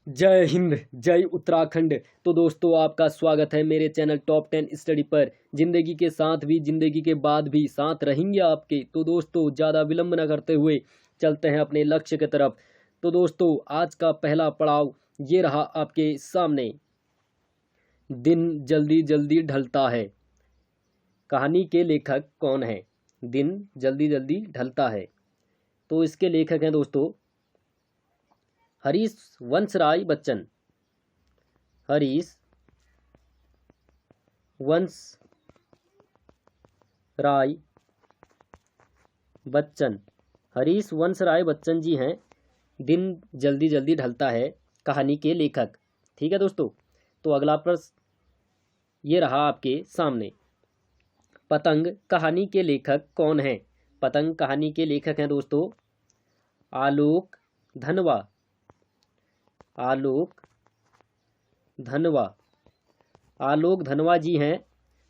जय हिंद, जय उत्तराखंड। तो दोस्तों, आपका स्वागत है मेरे चैनल टॉप 10 स्टडी पर। जिंदगी के साथ भी, जिंदगी के बाद भी साथ रहेंगे आपके। तो दोस्तों, ज़्यादा विलंब न करते हुए चलते हैं अपने लक्ष्य की तरफ। तो दोस्तों, आज का पहला पड़ाव ये रहा आपके सामने। दिन जल्दी जल्दी ढलता है, कहानी के लेखक कौन है? दिन जल्दी जल्दी ढलता है। तो इसके लेखक हैं दोस्तों हरीश वंशराय बच्चन। हरीश वंश राय बच्चन। हरीश वंश राय बच्चन जी हैं दिन जल्दी जल्दी ढलता है कहानी के लेखक। ठीक है दोस्तों, तो अगला प्रश्न ये रहा आपके सामने। पतंग कहानी के लेखक कौन है? पतंग कहानी के लेखक हैं दोस्तों आलोक धनवा। आलोक धनवा। आलोक धनवा जी हैं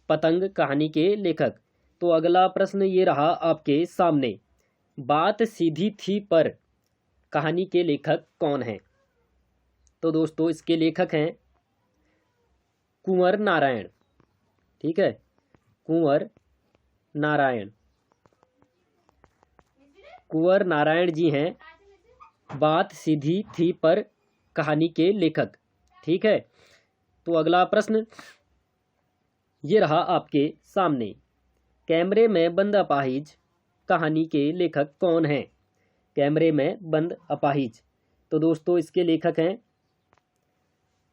पतंग कहानी के लेखक। तो अगला प्रश्न ये रहा आपके सामने। बात सीधी थी पर कहानी के लेखक कौन है? तो दोस्तों, इसके लेखक हैं कुंवर नारायण। ठीक है, कुंवर नारायण। कुंवर नारायण जी हैं बात सीधी थी पर कहानी के लेखक। ठीक है, तो अगला प्रश्न ये रहा आपके सामने। कैमरे में बंद अपाहिज कहानी के लेखक कौन हैं? कैमरे में बंद अपाहिज। तो दोस्तों, इसके लेखक हैं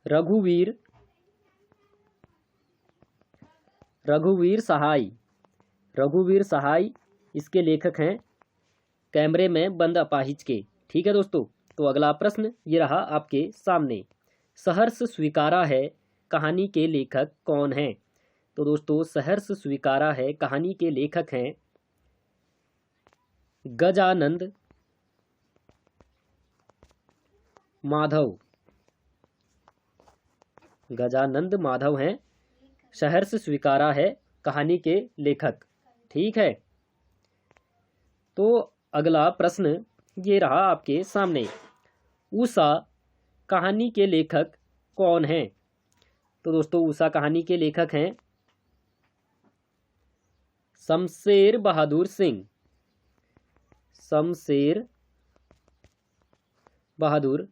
रघुवीर सहाय। रघुवीर सहाय इसके लेखक हैं कैमरे में बंद अपाहिज के। ठीक है दोस्तों, तो अगला प्रश्न ये रहा आपके सामने। सहर्ष स्वीकारा है कहानी के लेखक कौन हैं? तो दोस्तों, सहर्ष स्वीकारा है कहानी के लेखक हैं गजानंद माधव। गजानंद माधव हैं सहर्ष स्वीकारा है कहानी के लेखक। ठीक है, तो अगला प्रश्न ये रहा आपके सामने। उषा कहानी के लेखक कौन हैं? तो दोस्तों, उषा कहानी के लेखक हैं शमशेर बहादुर सिंह। शमशेर बहादुर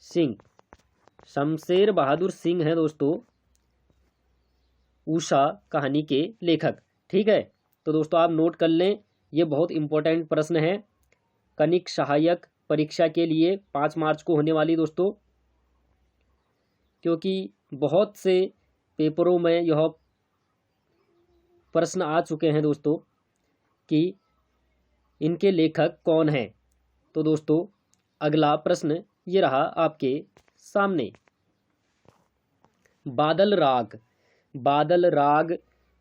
सिंह। शमशेर बहादुर सिंह हैं दोस्तों उषा कहानी के लेखक। ठीक है, तो दोस्तों आप नोट कर लें, ये बहुत इंपॉर्टेंट प्रश्न है कनिक सहायक परीक्षा के लिए 5 मार्च को होने वाली दोस्तों, क्योंकि बहुत से पेपरों में यह प्रश्न आ चुके हैं दोस्तों कि इनके लेखक कौन हैं। तो दोस्तों, अगला प्रश्न ये रहा आपके सामने। बादल राग। बादल राग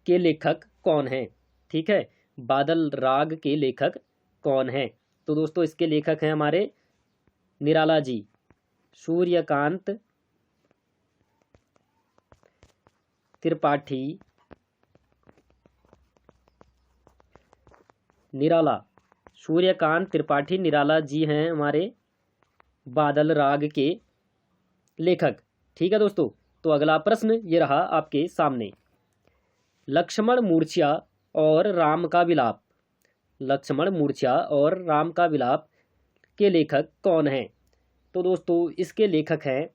के लेखक कौन हैं? ठीक है, बादल राग के लेखक कौन हैं? तो दोस्तों, इसके लेखक हैं हमारे निराला जी, सूर्यकांत त्रिपाठी निराला। सूर्यकांत त्रिपाठी निराला जी हैं हमारे बादल राग के लेखक। ठीक है दोस्तों, तो अगला प्रश्न ये रहा आपके सामने। लक्ष्मण मूर्छा और राम का विलाप। लक्ष्मण मूर्छा और राम का विलाप के लेखक कौन हैं? तो दोस्तों, इसके लेखक हैं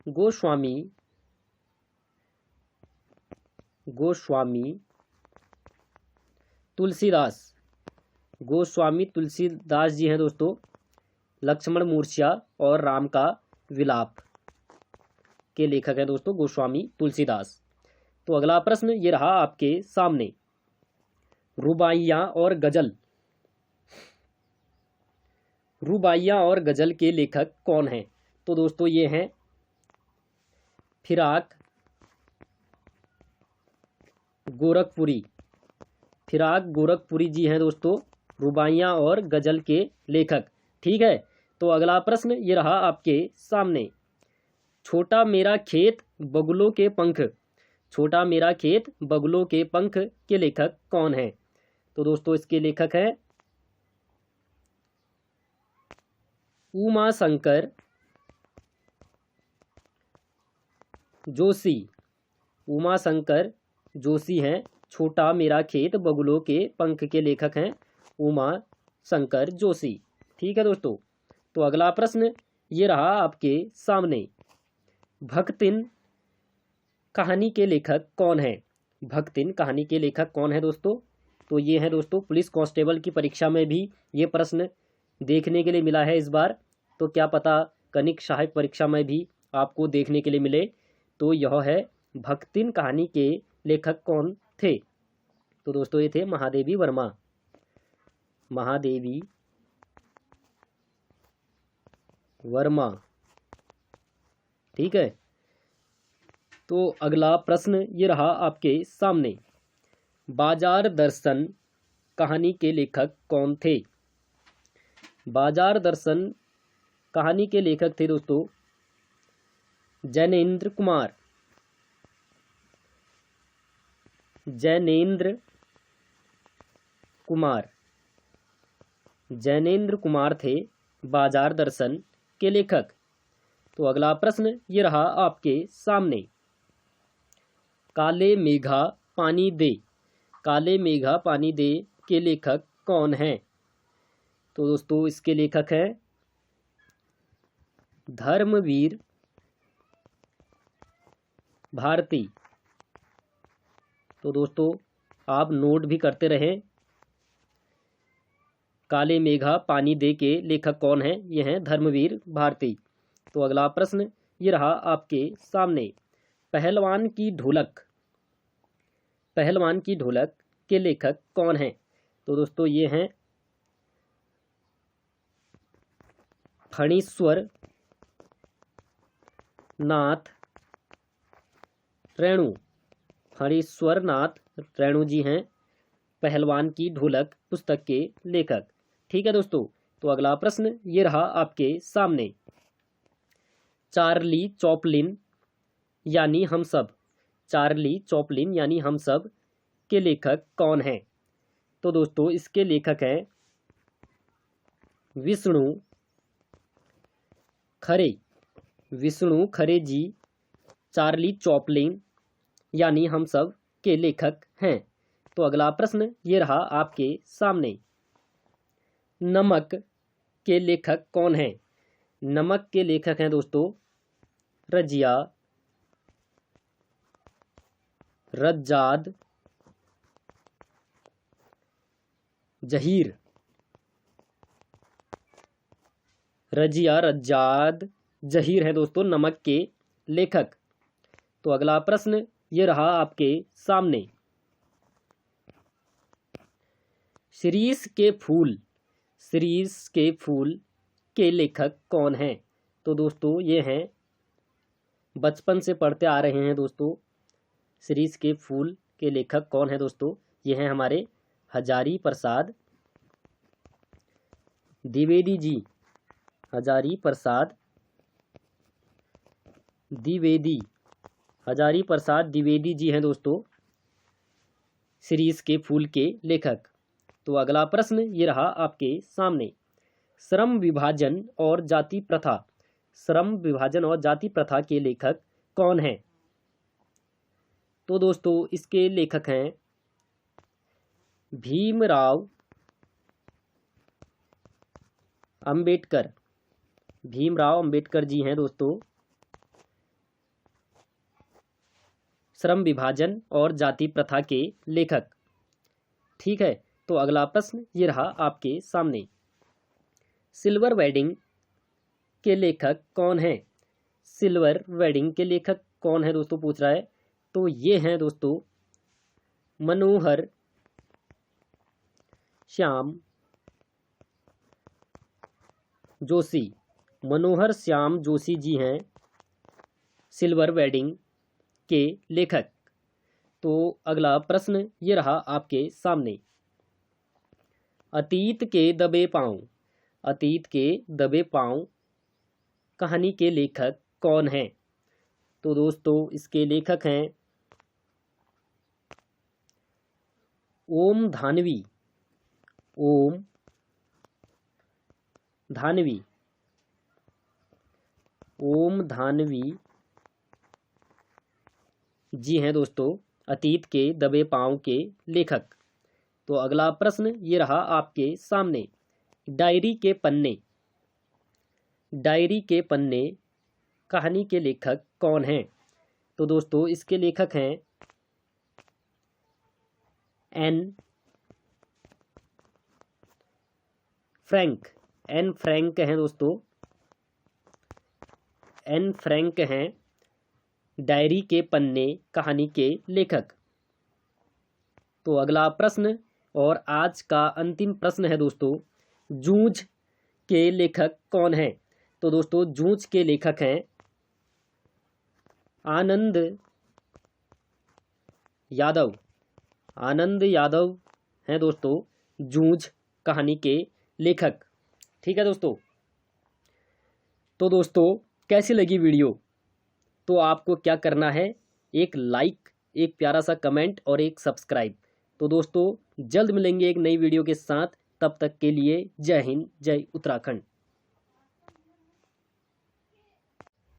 गोस्वामी तुलसीदास। गोस्वामी तुलसीदास जी हैं दोस्तों लक्ष्मण मूर्छा और राम का विलाप के लेखक हैं दोस्तों गोस्वामी तुलसीदास। तो अगला प्रश्न ये रहा आपके सामने। रुबाइयाँ और गजल। रुबाइयाँ और गजल के लेखक कौन हैं? तो दोस्तों, ये हैं फिराक गोरखपुरी। फिराक गोरखपुरी जी हैं दोस्तों रुबाइयाँ और गजल के लेखक। ठीक है, तो अगला प्रश्न ये रहा आपके सामने। छोटा मेरा खेत बगुलों के पंख। छोटा मेरा खेत बगुलों के पंख के लेखक कौन हैं? तो दोस्तों, इसके लेखक हैं उमा शंकर जोशी। उमा शंकर जोशी हैं। छोटा मेरा खेत बगुलों के पंख के लेखक हैं उमा शंकर जोशी। ठीक है दोस्तों। तो अगला प्रश्न ये रहा आपके सामने, भक्तिन कहानी के लेखक कौन है? भक्तिन कहानी के लेखक कौन है दोस्तों? तो ये है दोस्तों, पुलिस कांस्टेबल की परीक्षा में भी ये प्रश्न देखने के लिए मिला है इस बार। तो क्या पता कनिक सहायक परीक्षा में भी आपको देखने के लिए मिले। तो यह है, भक्तिन कहानी के लेखक कौन थे? तो दोस्तों ये थे महादेवी वर्मा। महादेवी वर्मा। ठीक है। तो अगला प्रश्न ये रहा आपके सामने, बाजार दर्शन कहानी के लेखक कौन थे? बाजार दर्शन कहानी के लेखक थे दोस्तों जैनेन्द्र कुमार। जैनेन्द्र कुमार। जैनेन्द्र कुमार थे बाजार दर्शन के लेखक। तो अगला प्रश्न ये रहा आपके सामने, काले मेघा पानी दे। काले मेघा पानी दे के लेखक कौन हैं? तो दोस्तों इसके लेखक हैं धर्मवीर भारती। तो दोस्तों आप नोट भी करते रहें, काले मेघा पानी दे के लेखक कौन हैं? ये हैं धर्मवीर भारती। तो अगला प्रश्न ये रहा आपके सामने, पहलवान की ढोलक। पहलवान की ढोलक के लेखक कौन हैं? तो दोस्तों ये हैं फणीश्वर नाथ रेणु। फणीश्वर नाथ रेणु जी हैं पहलवान की ढोलक पुस्तक के लेखक। ठीक है दोस्तों। तो अगला प्रश्न ये रहा आपके सामने, चार्ली चॉपलिन यानी हम सब। चार्ली चॉपलिन यानी हम सब के लेखक कौन हैं? तो दोस्तों इसके लेखक हैं विष्णु खरे। विष्णु खरे जी चार्ली चॉपलिन यानी हम सब के लेखक हैं। तो अगला प्रश्न ये रहा आपके सामने, नमक के लेखक कौन हैं? नमक के लेखक हैं दोस्तों रजिया रज्जाद जहीर। रजिया रज्जाद जहीर हैं दोस्तों नमक के लेखक। तो अगला प्रश्न ये रहा आपके सामने, शिरीष के फूल। शिरीष के फूल के लेखक कौन हैं? तो दोस्तों ये हैं, बचपन से पढ़ते आ रहे हैं दोस्तों, शिरीष के फूल के लेखक कौन है दोस्तों? ये हैं हमारे हजारी प्रसाद द्विवेदी जी। हजारी प्रसाद द्विवेदी। हजारी प्रसाद द्विवेदी जी हैं दोस्तों शिरीष के फूल के लेखक। तो अगला प्रश्न ये रहा आपके सामने, श्रम विभाजन और जाति प्रथा। श्रम विभाजन और जाति प्रथा के लेखक कौन हैं? तो दोस्तों इसके लेखक हैं भीमराव अंबेडकर। भीमराव अंबेडकर जी हैं दोस्तों श्रम विभाजन और जाति प्रथा के लेखक। ठीक है। तो अगला प्रश्न ये रहा आपके सामने, सिल्वर वेडिंग के लेखक कौन हैं? सिल्वर वेडिंग के लेखक कौन है दोस्तों पूछ रहा है। तो ये हैं दोस्तों मनोहर श्याम जोशी। मनोहर श्याम जोशी जी हैं सिल्वर वेडिंग के लेखक। तो अगला प्रश्न ये रहा आपके सामने, अतीत के दबे पांव। अतीत के दबे पांव कहानी के लेखक कौन हैं? तो दोस्तों इसके लेखक हैं ओम धानवी। ओम धानवी। ओम धानवी जी हैं दोस्तों अतीत के दबे पांव के लेखक। तो अगला प्रश्न ये रहा आपके सामने, डायरी के पन्ने, डायरी के पन्ने कहानी के लेखक कौन हैं? तो दोस्तों इसके लेखक हैं एन फ्रैंक। एन फ्रैंक हैं दोस्तों, एन फ्रैंक हैं डायरी के पन्ने कहानी के लेखक। तो अगला प्रश्न और आज का अंतिम प्रश्न है दोस्तों, जूझ के लेखक कौन हैं? तो दोस्तों जूझ के लेखक हैं आनंद यादव। आनंद यादव हैं दोस्तों जूझ कहानी के लेखक। ठीक है दोस्तों। तो दोस्तों कैसी लगी वीडियो? तो आपको क्या करना है, एक लाइक, एक प्यारा सा कमेंट और एक सब्सक्राइब। तो दोस्तों जल्द मिलेंगे एक नई वीडियो के साथ, तब तक के लिए जय हिंद, जय उत्तराखंड।